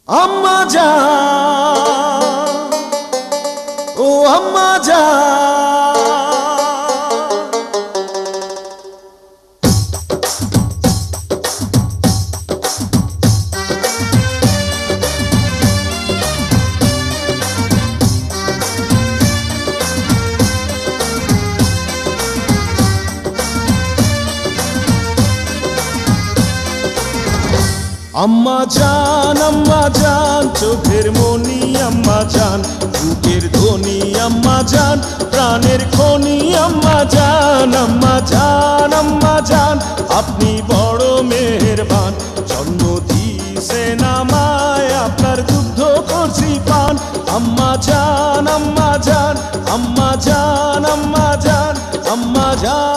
আম্মা জান, ও আম্মা জান, আম্মা জান চোখের মনি আম্মা জান, বুকের ধ্বনি আম্মা জান, প্রাণের খনি আম্মা জান। আম্মা জান, আম্মা জান, আপনি বড় মেহেরবান, জন্ম দিয়েছেন আমায়, আপনার দুগ্ধ করছি পান। আম্মা জান, আম্মা জান, আম্মা জান, আম্মা জান, আম্মা জান।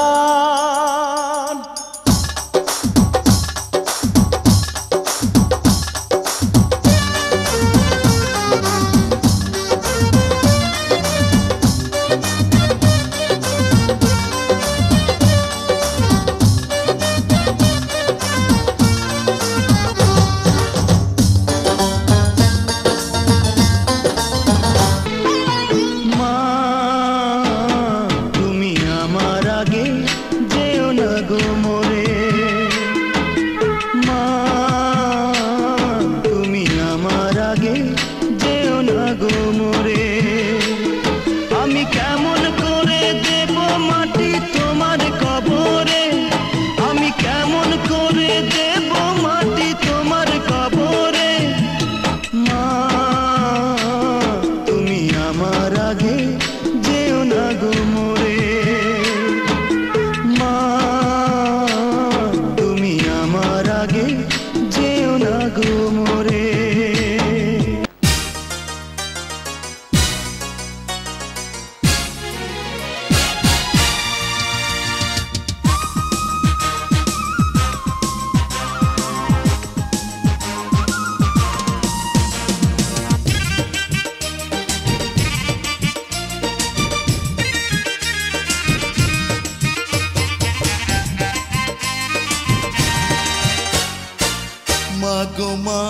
মা গো মা,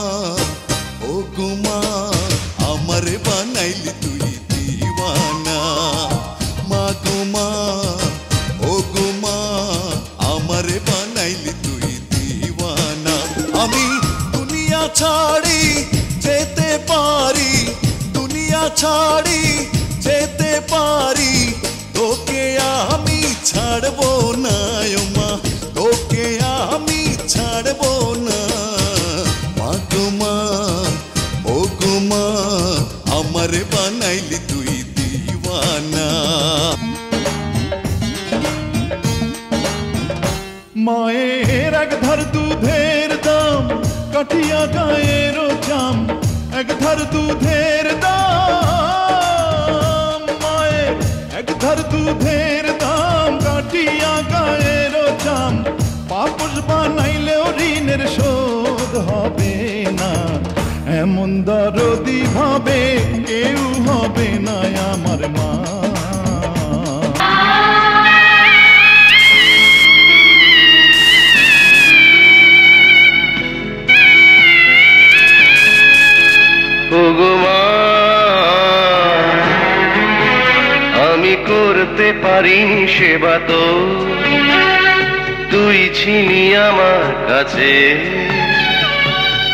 ও গো মা, আমারে বানাইলি তুই দিওয়ানা। মা গো মা, ও গো মা, আমারে বানাইলি তুই দিওয়ানা। আমি দুনিয়া ছাড়ি যেতে পারি, দুনিয়া ছাড়ি যেতে পারি, তোকে আমি ছাড়বো না ও মা, তোকে আমি ছাড়বো না। মা গো মা, ও গো মা, আমারে বানাইলি তুই দিওয়ানা। মায়ের এক ধার দুধের দাম, কাঠিয়া গায়ের চাম, এক ধার দুধের দাম। মায়ের এক ধার দুধের দাম, কাঠিয়া গায়ের চাম, পাপস বানাইলেও ঋণের শোধ হবে না। এমন দরদি ভাবে কেউ হবে না আমার মা। ওগো মা, আমি করতে পারিনি সেবা তো, তুই ছিলি আমার কাছে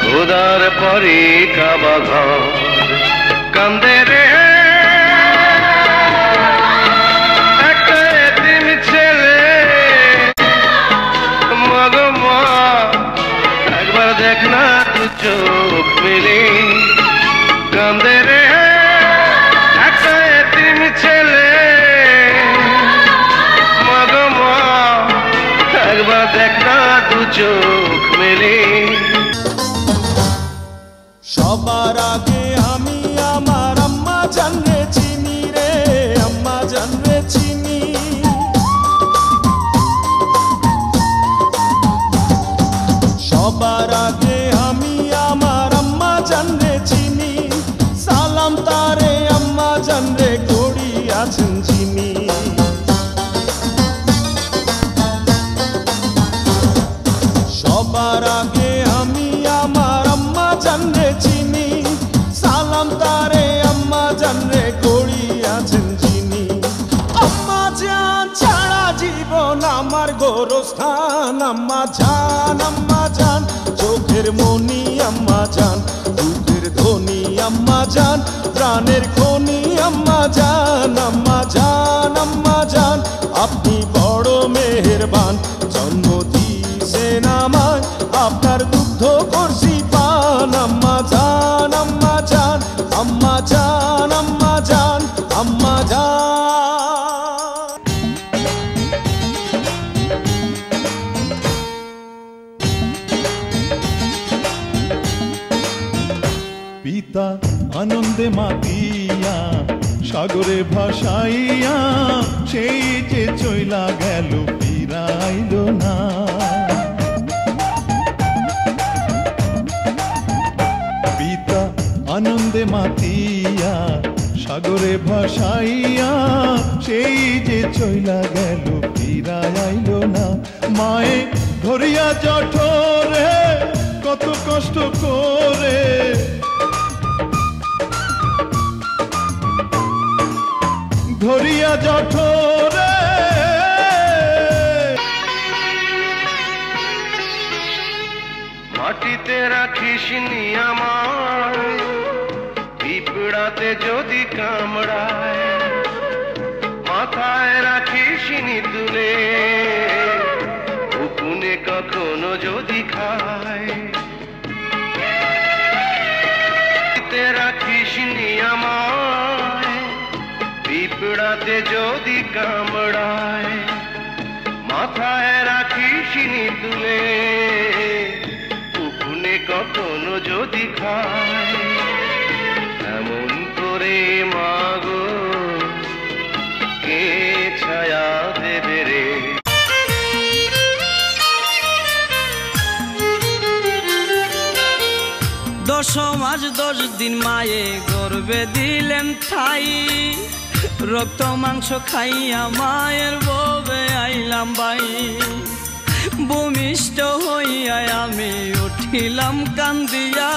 খোদার পরে কাবা ঘর। কান্দে রে একটা এতিম ছেলে, মা গো মা, একবার দেখ না তুই চোখ মেলে। কান্দে রে একটা এতিম ছেলে, মা গো মা, একবার দেখ না দু চোখ মেলে। সবার আগে আমি আমার আম্মা জানরে চিনি রে, আম্মা জানরে চিনি। সবার আগে আমি আমার আম্মা জানরে চিনি, সালাম তারে আম্মা জানরে করিয়াছেন চিনি। সবার আগে আমি আমার আম্মা জানরে চিনি, সালাম তারে আম্মা জান রে গড়িয়াছেন যিনি। আম্মা জান ছাড়া জীবন আমার গোরস্থান। আম্মা জান চোখের মনি আম্মা জান, দুধের ধনী আম্মা জান, প্রাণের খনি আম্মা জান। আম্মা জান আপনি বড় মেহেরবান, জন্ম দিয়েছেন আমায় আপনার দুগ্ধ করছি পান। আম্মা জান আম্মা জান আম্মা জান আম্মা জান আম্মা জান। পিতা আনন্দে মাতিয়া সাগরে ভাসাইয়া, সেই যে চইলা গেল ফিরাইল না। পিতা আনন্দে মাতিয়া সাগরে ভাসাইয়া, সেই যে চইলা গেল ফিরাইল না। মায়ে ধরিয়া জঠরে কত কষ্ট করে, ধরিয়া জঠরে মাটিতে রাখিস নি আমায়, পিঁপড়াতে যদি কামড়ায়, মাথায় রাখিস নি তুলে, উকুনে কখনো যদি খায়। মাটিতে রাখিস নি আমায়, পিঁপড়াতে যদি কামড়ায়, মাথায় রাখিস নি তুলে, উকুনে কখনো যদি খায়। এমন করে মাগো কে ছায়া দেবে রে। দশ মাস 10 দিন মায়ে গর্ভে দিলেন ঠাই, রক্ত মাংস খাইয়া মায়ের ববে আইলাম বাই। ভূমিষ্ঠ হইয়া আমি উঠিলাম কান্দিয়া,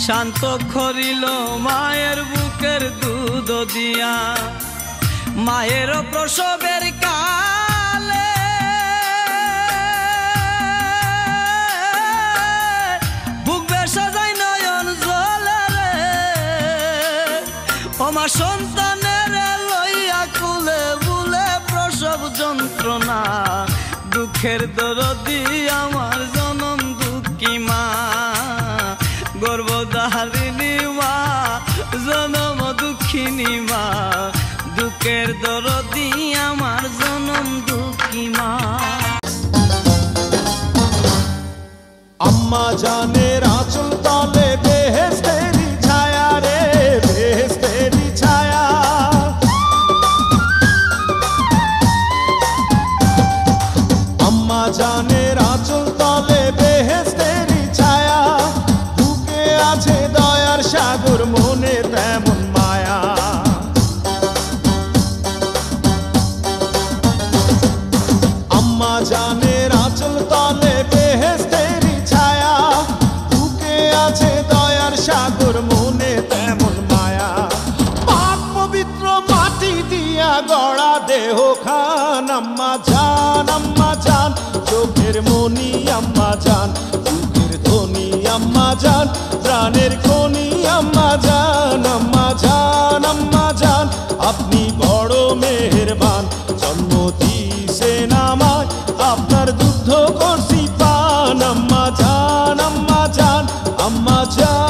শান্ত করিল মায়ের বুকের দুধ দিয়া। মায়ের প্রসবের কালে বুক বেশা যায় নয়ন জলে রে, আমার সন্তানের লইয়া কুলে বুলে প্রসব যন্ত্রণা। দুঃখের দরদি আমার জনম দুঃখী মা, গর্ভধারিণী মা, জনম দুঃখিনী মা। দুঃখের দরদি আমার জনম দুঃখী মা। আম্মা জানের আঁচল তলে বেহেশতেরি ছায়া রে, বেহেশতেরি ছায়া। আম্মা জানের আঁচল তলে বেহেশতেরি ছায়া, বুকে আছে দয়ার সাগর মনে তেমন মায়া। আম্মা জানের আঁচল তলে বেহেশতেরি ছায়া, বুকে আছে দয়ার সাগর মনে তেমন মায়া। পাক পবিত্র মাটি দিয়া গড়া দেহ খান। আম্মা জান চোখের মনি আম্মা জান, বুকের ধনী আম্মা জান, প্রাণের খনি আম্মা জান। আম্মা জান আপনি বড় মেহেরবান, জন্ম দিয়েছেন আমায় আপনার দুগ্ধ করছি পান। আম্মা জান আম্মা জান আম্মা জান।